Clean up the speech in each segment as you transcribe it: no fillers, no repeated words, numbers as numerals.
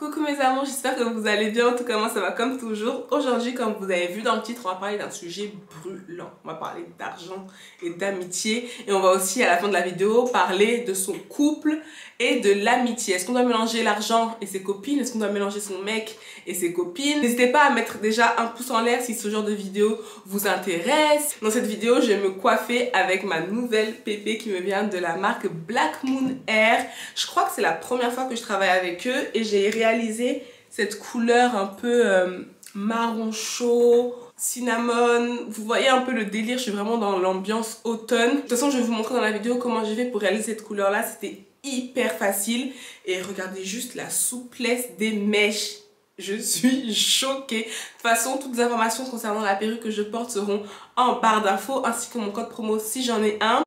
Coucou mes amours, j'espère que vous allez bien, en tout cas moi ça va comme toujours. Aujourd'hui, comme vous avez vu dans le titre, on va parler d'un sujet brûlant. On va parler d'argent et d'amitié et on va aussi à la fin de la vidéo parler de son couple et de l'amitié. Est-ce qu'on doit mélanger l'argent et ses copines? Est-ce qu'on doit mélanger son mec et ses copines? N'hésitez pas à mettre déjà un pouce en l'air si ce genre de vidéo vous intéresse. Dans cette vidéo, je vais me coiffer avec ma nouvelle pépé qui me vient de la marque Black Moon Hair. Je crois que c'est la première fois que je travaille avec eux et j'ai réalisé cette couleur un peu marron chaud, cinnamon. Vous voyez un peu le délire, je suis vraiment dans l'ambiance automne. De toute façon, je vais vous montrer dans la vidéo comment j'ai fait pour réaliser cette couleur là. C'était hyper facile et regardez juste la souplesse des mèches. Je suis choquée. De toute façon, toutes les informations concernant la perruque que je porte seront en barre d'infos ainsi que mon code promo si j'en ai un.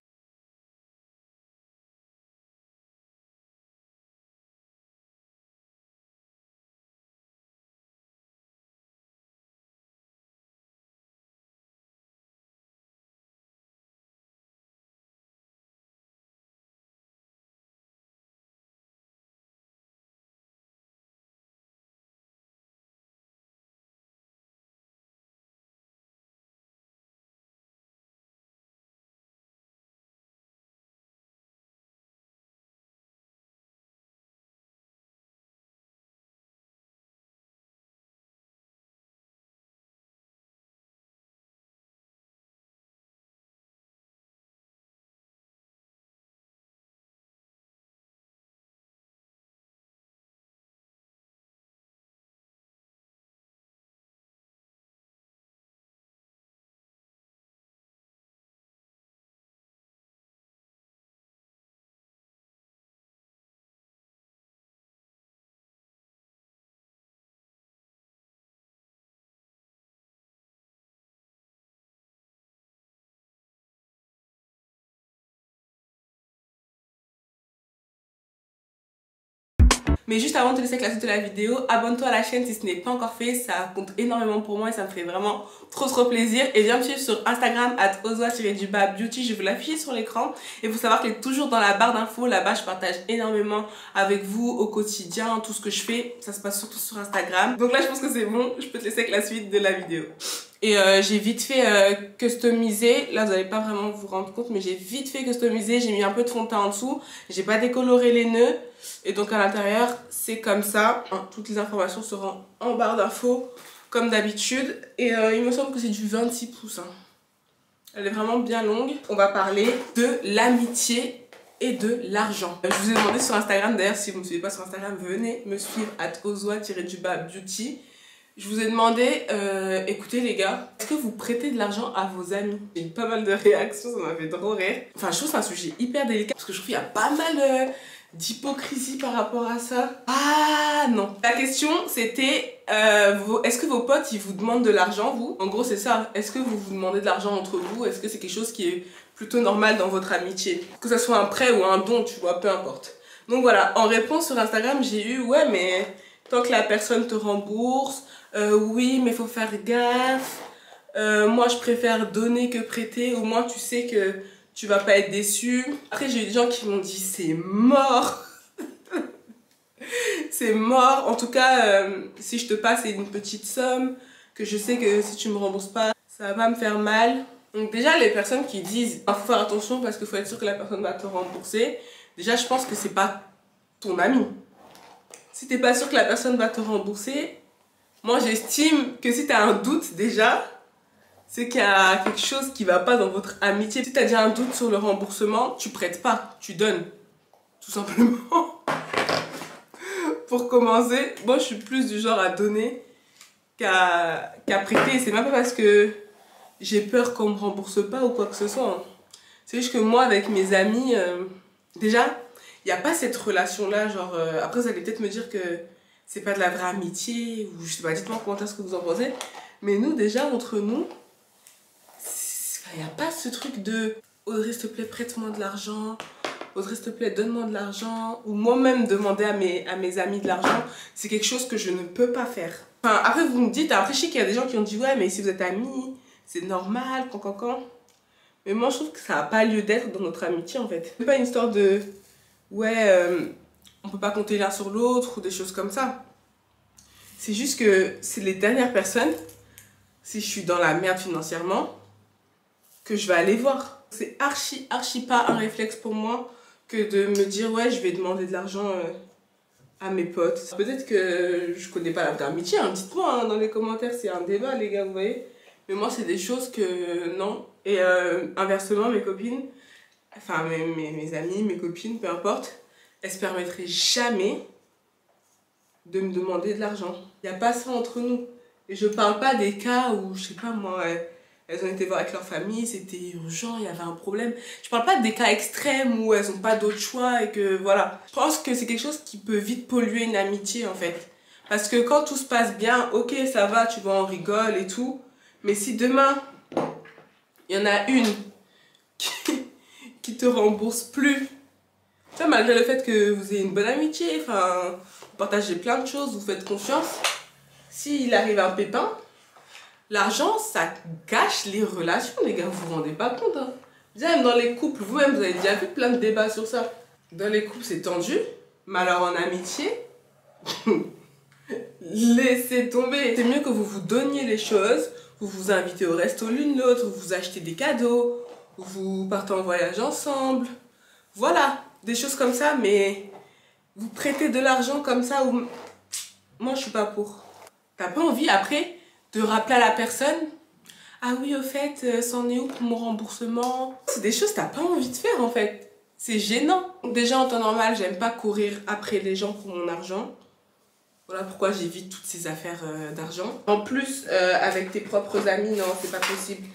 Mais juste avant de te laisser avec la suite de la vidéo, abonne-toi à la chaîne si ce n'est pas encore fait, ça compte énormément pour moi et ça me fait vraiment trop plaisir. Et viens me suivre sur Instagram @ozwa_beauty, je vais vous l'afficher sur l'écran. Et vous savoir qu'elle est toujours dans la barre d'infos, là-bas je partage énormément avec vous au quotidien, tout ce que je fais, ça se passe surtout sur Instagram. Donc là je pense que c'est bon, je peux te laisser avec la suite de la vidéo. Et j'ai vite fait customiser, là vous n'allez pas vraiment vous rendre compte, mais j'ai vite fait customiser, j'ai mis un peu de fond de teint en dessous, j'ai pas décoloré les nœuds, et donc à l'intérieur c'est comme ça, hein, toutes les informations seront en barre d'infos comme d'habitude, et il me semble que c'est du 26 pouces, hein. Elle est vraiment bien longue. On va parler de l'amitié et de l'argent. Je vous ai demandé sur Instagram, d'ailleurs si vous ne me suivez pas sur Instagram, venez me suivre @ozwa_beauty. Je vous ai demandé, écoutez les gars, est-ce que vous prêtez de l'argent à vos amis? J'ai eu pas mal de réactions, ça m'a fait trop rire. Enfin, je trouve que c'est un sujet hyper délicat parce que je trouve qu'il y a pas mal d'hypocrisie par rapport à ça. Ah non. La question c'était, est-ce que vos potes ils vous demandent de l'argent vous? En gros c'est ça, est-ce que vous vous demandez de l'argent entre vous? Est-ce que c'est quelque chose qui est plutôt normal dans votre amitié? Que ça soit un prêt ou un don, tu vois, peu importe. Donc voilà, en réponse sur Instagram j'ai eu, ouais mais tant que la personne te rembourse, oui mais faut faire gaffe, moi je préfère donner que prêter, au moins tu sais que tu vas pas être déçu. Après j'ai eu des gens qui m'ont dit c'est mort. C'est mort, en tout cas si je te passe une petite somme que je sais que si tu me rembourses pas ça va pas me faire mal. Donc déjà les personnes qui disent faut faire attention parce qu'il faut être sûr que la personne va te rembourser, déjà je pense que c'est pas ton ami. Si t'es pas sûr que la personne va te rembourser, moi j'estime que si t'as un doute déjà, c'est qu'il y a quelque chose qui va pas dans votre amitié. Si t'as déjà un doute sur le remboursement, tu prêtes pas, tu donnes. Tout simplement. Pour commencer, moi je suis plus du genre à donner qu'à prêter. C'est même pas parce que j'ai peur qu'on me rembourse pas ou quoi que ce soit. C'est juste que moi avec mes amis, déjà, il n'y a pas cette relation là, genre, après vous allez peut-être me dire que c'est pas de la vraie amitié, ou je sais pas, dites-moi en commentaire ce que vous en pensez. Mais nous, déjà, entre nous, il n'y a pas ce truc de Audrey, s'il te plaît, prête-moi de l'argent, Audrey, s'il te plaît, donne-moi de l'argent, ou moi-même demander à mes amis de l'argent, c'est quelque chose que je ne peux pas faire. Enfin, après, vous me dites, après, je sais qu'il y a des gens qui ont dit, ouais, mais si vous êtes amis, c'est normal, quand. Mais moi, je trouve que ça n'a pas lieu d'être dans notre amitié, en fait. C'est pas une histoire de, ouais, on peut pas compter l'un sur l'autre, ou des choses comme ça. C'est juste que c'est les dernières personnes, si je suis dans la merde financièrement, que je vais aller voir. C'est archi pas un réflexe pour moi que de me dire ouais je vais demander de l'argent à mes potes. Peut-être que je connais pas la vraie amitié, hein. Dites-moi hein, dans les commentaires, c'est un débat les gars, vous voyez. Mais moi c'est des choses que non. Et inversement mes copines, enfin mes amies, mes copines, peu importe, elles se permettraient jamais de me demander de l'argent. Il n'y a pas ça entre nous. Et je parle pas des cas où, je sais pas moi, elles ont été voir avec leur famille, c'était urgent, il y avait un problème. Je parle pas des cas extrêmes où elles ont pas d'autre choix et que voilà. Je pense que c'est quelque chose qui peut vite polluer une amitié en fait. Parce que quand tout se passe bien, ok ça va, tu vois, on rigole et tout. Mais si demain, il y en a une qui te rembourse plus, tu vois, malgré le fait que vous ayez une bonne amitié, enfin, vous partagez plein de choses, vous faites confiance, s'il arrive un pépin, l'argent, ça gâche les relations, les gars, vous vous rendez pas compte. Hein. Déjà, même dans les couples, vous-même, vous avez déjà vu plein de débats sur ça. Dans les couples, c'est tendu, mais alors en amitié, laissez tomber. C'est mieux que vous vous donniez les choses, vous vous invitez au resto l'une l'autre, vous vous achetez des cadeaux, vous partez en voyage ensemble. Voilà, des choses comme ça, mais vous prêtez de l'argent comme ça, ou moi, je suis pas pour. T'as pas envie, après, de rappeler à la personne ah oui, au fait, c'en est où pour mon remboursement? C'est des choses que t'as pas envie de faire en fait. C'est gênant. Déjà en temps normal, j'aime pas courir après les gens pour mon argent. Voilà pourquoi j'évite toutes ces affaires d'argent. En plus, avec tes propres amis, non, c'est pas possible.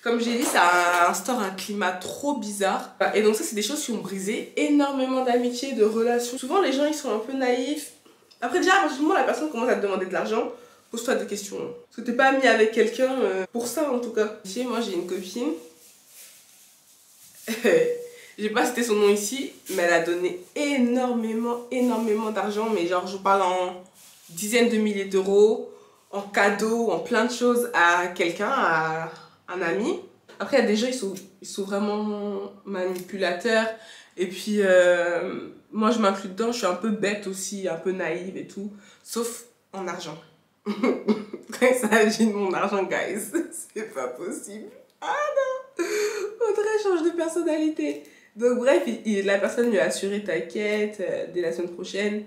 Comme j'ai dit, ça instaure un climat trop bizarre. Et donc ça, c'est des choses qui ont brisé énormément d'amitiés, de relations. Souvent, les gens, ils sont un peu naïfs. Après déjà, à partir du moment où la personne commence à te demander de l'argent, pose-toi des questions. Parce que t'es pas ami avec quelqu'un pour ça en tout cas. Moi j'ai une copine. J'ai pas cité son nom ici, mais elle a donné énormément d'argent. Mais genre je parle en dizaines de milliers d'euros, en cadeaux, en plein de choses à quelqu'un, à un ami. Après il y a des gens, ils sont vraiment manipulateurs. Et puis moi je m'inclus dedans, je suis un peu bête aussi, un peu naïve et tout. Sauf en argent. Quand il s'agit de mon argent, guys, c'est pas possible. Ah non, Audrey change de personnalité. Donc bref, la personne lui a assuré t'inquiète, dès la semaine prochaine,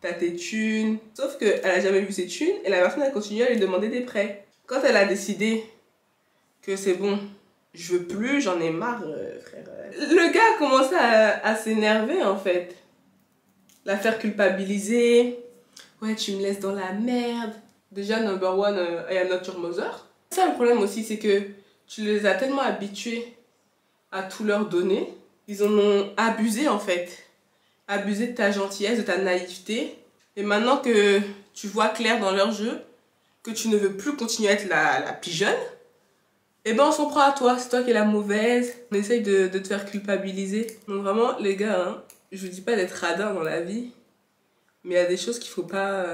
t'as tes thunes. Sauf qu'elle a jamais vu ses thunes et la personne a continué à lui demander des prêts. Quand elle a décidé que c'est bon, je veux plus, j'en ai marre, frère. Le gars a commencé à s'énerver en fait. La faire culpabiliser. Ouais, tu me laisses dans la merde. Déjà, number one, I am not your mother. Ça, le problème aussi, c'est que tu les as tellement habitués à tout leur donner. Ils en ont abusé, en fait. Abusé de ta gentillesse, de ta naïveté. Et maintenant que tu vois clair dans leur jeu, que tu ne veux plus continuer à être la pigeonne, eh ben on s'en prend à toi. C'est toi qui es la mauvaise. On essaye de te faire culpabiliser. Donc vraiment, les gars, hein, je vous dis pas d'être radin dans la vie. Mais il y a des choses qu'il faut pas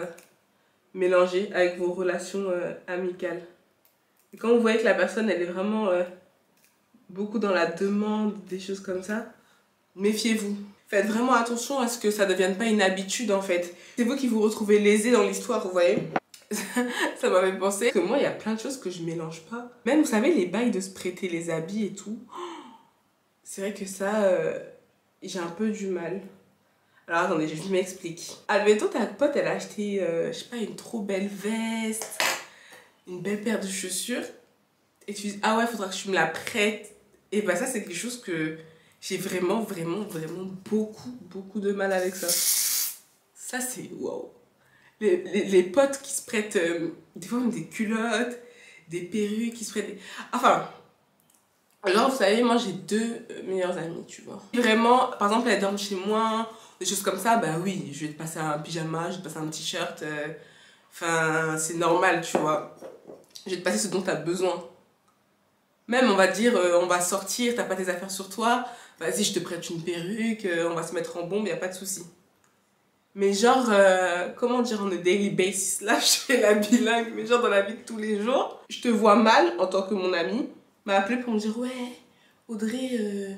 mélanger avec vos relations amicales. Et quand vous voyez que la personne, elle est vraiment beaucoup dans la demande, des choses comme ça, méfiez-vous. Faites vraiment attention à ce que ça ne devienne pas une habitude en fait. C'est vous qui vous retrouvez lésé dans l'histoire, vous voyez. Ça m'avait pensé que moi, il y a plein de choses que je mélange pas. Même, vous savez, les bails de se prêter les habits et tout. C'est vrai que ça, j'ai un peu du mal. Alors attendez, je m'explique. Admettons, ta pote, elle a acheté, je sais pas, une trop belle veste, une belle paire de chaussures. Et tu dis, ah ouais, faudra que tu me la prêtes. Et bah ça, c'est quelque chose que j'ai vraiment beaucoup de mal avec ça. Ça, c'est wow. Les potes qui se prêtent, des fois même des culottes, des perruques, qui se prêtent des... Enfin, alors vous savez, moi j'ai deux meilleures amies, tu vois. Vraiment, par exemple, elles dorment chez moi, des choses comme ça, bah oui, je vais te passer un pyjama, je vais te passer un t-shirt, enfin, c'est normal, tu vois. Je vais te passer ce dont tu as besoin. Même, on va dire, on va sortir, t'as pas tes affaires sur toi, vas-y, je te prête une perruque, on va se mettre en bombe, y a pas de souci. Mais genre, comment dire, on a daily basis, là, je fais la bilingue, mais genre dans la vie de tous les jours, je te vois mal, en tant que mon amie, m'a appelé pour me dire, ouais, Audrey,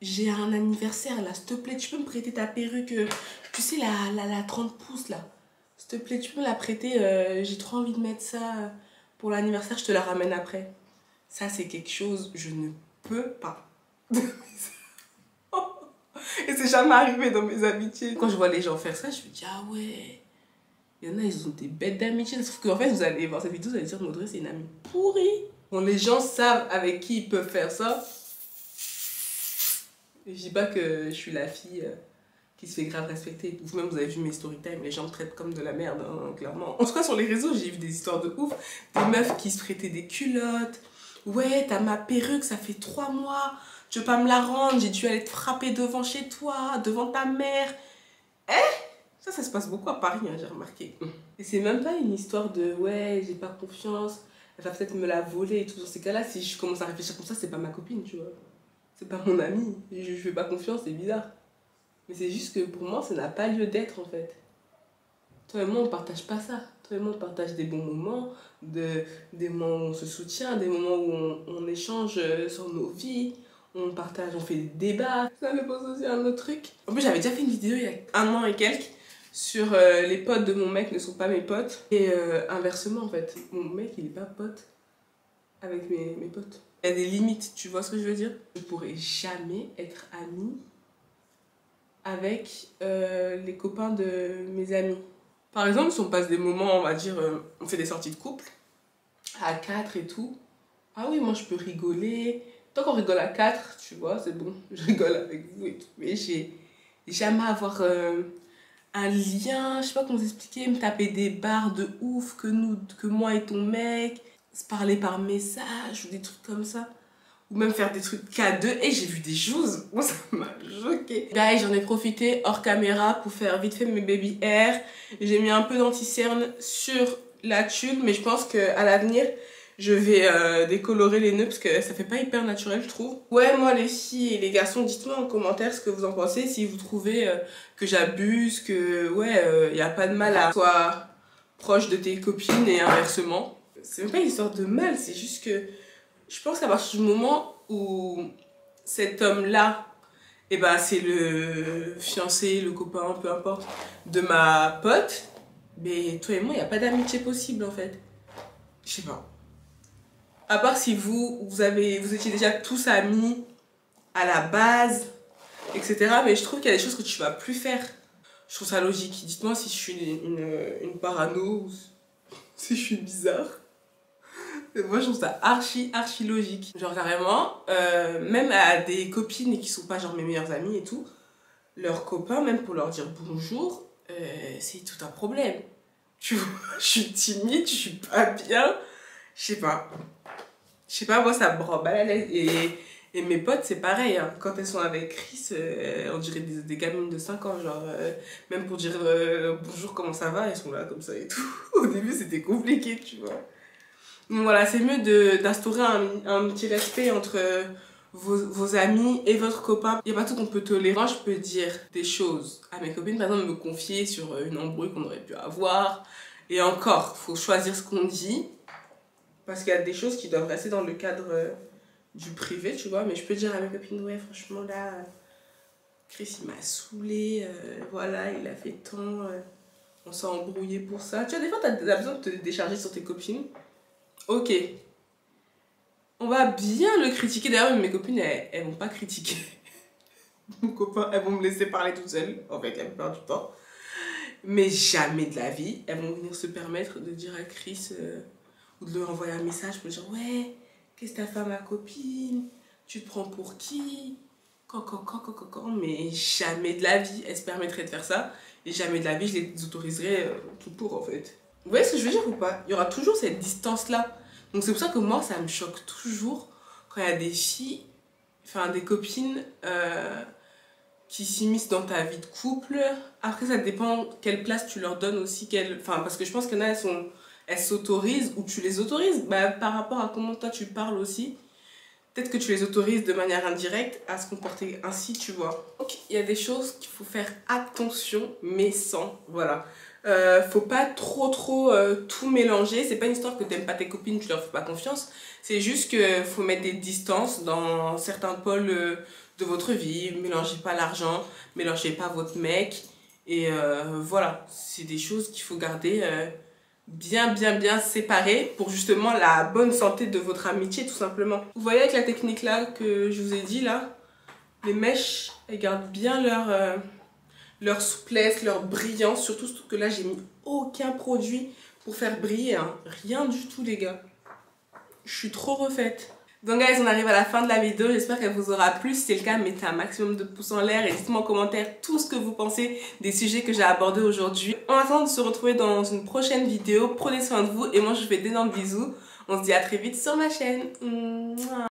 j'ai un anniversaire, là, s'il te plaît, tu peux me prêter ta perruque, tu sais, la 30 pouces, là. S'il te plaît, tu peux me la prêter, j'ai trop envie de mettre ça pour l'anniversaire, je te la ramène après. Ça, c'est quelque chose, je ne peux pas. Et c'est jamais arrivé dans mes amitiés. Quand je vois les gens faire ça, je me dis, ah ouais, il y en a, ils ont des bêtes d'amitié. Sauf qu'en fait, vous allez voir cette vidéo, vous allez dire, Maudrey, c'est une amie pourrie. Bon, les gens savent avec qui ils peuvent faire ça. Et je dis pas que je suis la fille qui se fait grave respecter. Vous-même, vous avez vu mes story time, les gens me traitent comme de la merde, hein, clairement. En tout cas, sur les réseaux, j'ai vu des histoires de ouf. Des meufs qui se prêtaient des culottes. Ouais, t'as ma perruque, ça fait 3 mois. Tu veux pas me la rendre? J'ai dû aller te frapper devant chez toi, devant ta mère. Ça se passe beaucoup à Paris, hein, j'ai remarqué. Et c'est même pas une histoire de ouais, j'ai pas confiance, elle va peut-être me la voler et tout. Dans ces cas-là, si je commence à réfléchir comme ça, c'est pas ma copine, tu vois. C'est pas mon amie. Je fais pas confiance, c'est bizarre. Mais c'est juste que pour moi, ça n'a pas lieu d'être en fait. Toi et moi, on partage pas ça. Toi et moi, on partage des bons moments, des moments où on se soutient, des moments où on échange sur nos vies. On partage, on fait des débats. Ça me pose aussi un autre truc. En plus, j'avais déjà fait une vidéo il y a 1 an et quelques sur les potes de mon mec ne sont pas mes potes. Et inversement, en fait, mon mec, il est pas pote avec mes potes. Il y a des limites, tu vois ce que je veux dire? Je pourrais jamais être amie avec les copains de mes amis. Par exemple, si on passe des moments, on va dire, on fait des sorties de couple, à 4 et tout. Ah oui, moi je peux rigoler. Tant qu'on rigole à 4, tu vois, c'est bon, je rigole avec vous et tout. Mais j'ai jamais avoir un lien, je sais pas comment vous expliquer, me taper des barres de ouf que moi et ton mec, se parler par message ou des trucs comme ça. Ou même faire des trucs K2. Et j'ai vu des choses, moi ça m'a choqué. Guys, j'en ai profité hors caméra pour faire vite fait mes baby hair. J'ai mis un peu d'anti-cerne sur la tulle, mais je pense qu'à l'avenir, je vais décolorer les nœuds parce que ça fait pas hyper naturel, je trouve. Ouais, moi les filles et les garçons, dites-moi en commentaire ce que vous en pensez. Si vous trouvez que j'abuse, que ouais, y a pas de mal à soit proche de tes copines et inversement. C'est même pas une histoire de mal, c'est juste que je pense qu'à partir du moment où cet homme-là, eh ben, c'est le fiancé, le copain, peu importe, de ma pote, mais toi et moi, il n'y a pas d'amitié possible en fait. Je sais pas. À part si vous étiez déjà tous amis à la base, etc. Mais je trouve qu'il y a des choses que tu vas plus faire. Je trouve ça logique. Dites-moi si je suis une parano ou si je suis bizarre. Moi, je trouve ça archi logique. Genre, carrément, même à des copines qui sont pas genre mes meilleures amies et tout, leurs copains, même pour leur dire bonjour, c'est tout un problème. Tu vois, je suis timide, je suis pas bien. Je sais pas. Je sais pas, moi, ça me rend mal à l'aise. Et mes potes, c'est pareil. Hein. Quand elles sont avec Chris, on dirait des gamines de 5 ans. Genre, même pour dire bonjour, comment ça va, elles sont là comme ça et tout. Au début, c'était compliqué, tu vois. Donc voilà, c'est mieux d'instaurer un petit respect entre vos amis et votre copain. Il n'y a pas tout qu'on peut tolérer. Moi, je peux dire des choses à mes copines, par exemple, me confier sur une embrouille qu'on aurait pu avoir. Et encore, il faut choisir ce qu'on dit. Parce qu'il y a des choses qui doivent rester dans le cadre du privé, tu vois. Mais je peux dire à mes copines, ouais, franchement, là, Chris, il m'a saoulé. Voilà, il a fait tant. On s'est embrouillé pour ça. Tu vois, des fois, t'as besoin de te décharger sur tes copines. Ok, on va bien le critiquer. D'ailleurs, mes copines, elles vont pas critiquer mon copain. Elles vont me laisser parler toute seule, en fait, la plupart du temps. Mais jamais de la vie, elles vont venir se permettre de dire à Chris ou de lui envoyer un message pour lui dire ouais, qu'est-ce que t'as fait à ma copine? Tu te prends pour qui? Mais jamais de la vie, elles se permettraient de faire ça. Et jamais de la vie, je les autoriserais tout pour, en fait. Vous voyez ce que je veux dire ou pas? Il y aura toujours cette distance-là. Donc c'est pour ça que moi, ça me choque toujours quand il y a des filles, enfin des copines qui s'immiscent dans ta vie de couple. Après, ça dépend quelle place tu leur donnes aussi. Enfin, parce que je pense qu'il y en a, elles s'autorisent ou tu les autorises par rapport à comment toi tu parles aussi. Peut-être que tu les autorises de manière indirecte à se comporter ainsi, tu vois. Donc, il y a des choses qu'il faut faire attention, mais sans, voilà. Faut pas trop tout mélanger. C'est pas une histoire que t'aimes pas tes copines, tu leur fais pas confiance. C'est juste que faut mettre des distances dans certains pôles de votre vie. Mélangez pas l'argent, mélangez pas votre mec. Et voilà, c'est des choses qu'il faut garder bien séparées pour justement la bonne santé de votre amitié tout simplement. Vous voyez avec la technique là que je vous ai dit là, les mèches, elles gardent bien leur souplesse, leur brillance, surtout que là j'ai mis aucun produit pour faire briller, hein. Rien du tout les gars. Je suis trop refaite. Donc guys, on arrive à la fin de la vidéo, j'espère qu'elle vous aura plu. Si c'est le cas, mettez un maximum de pouces en l'air et dites-moi en commentaire tout ce que vous pensez des sujets que j'ai abordés aujourd'hui. En attendant de se retrouver dans une prochaine vidéo, prenez soin de vous et moi je vous fais d'énormes bisous. On se dit à très vite sur ma chaîne. Mouah.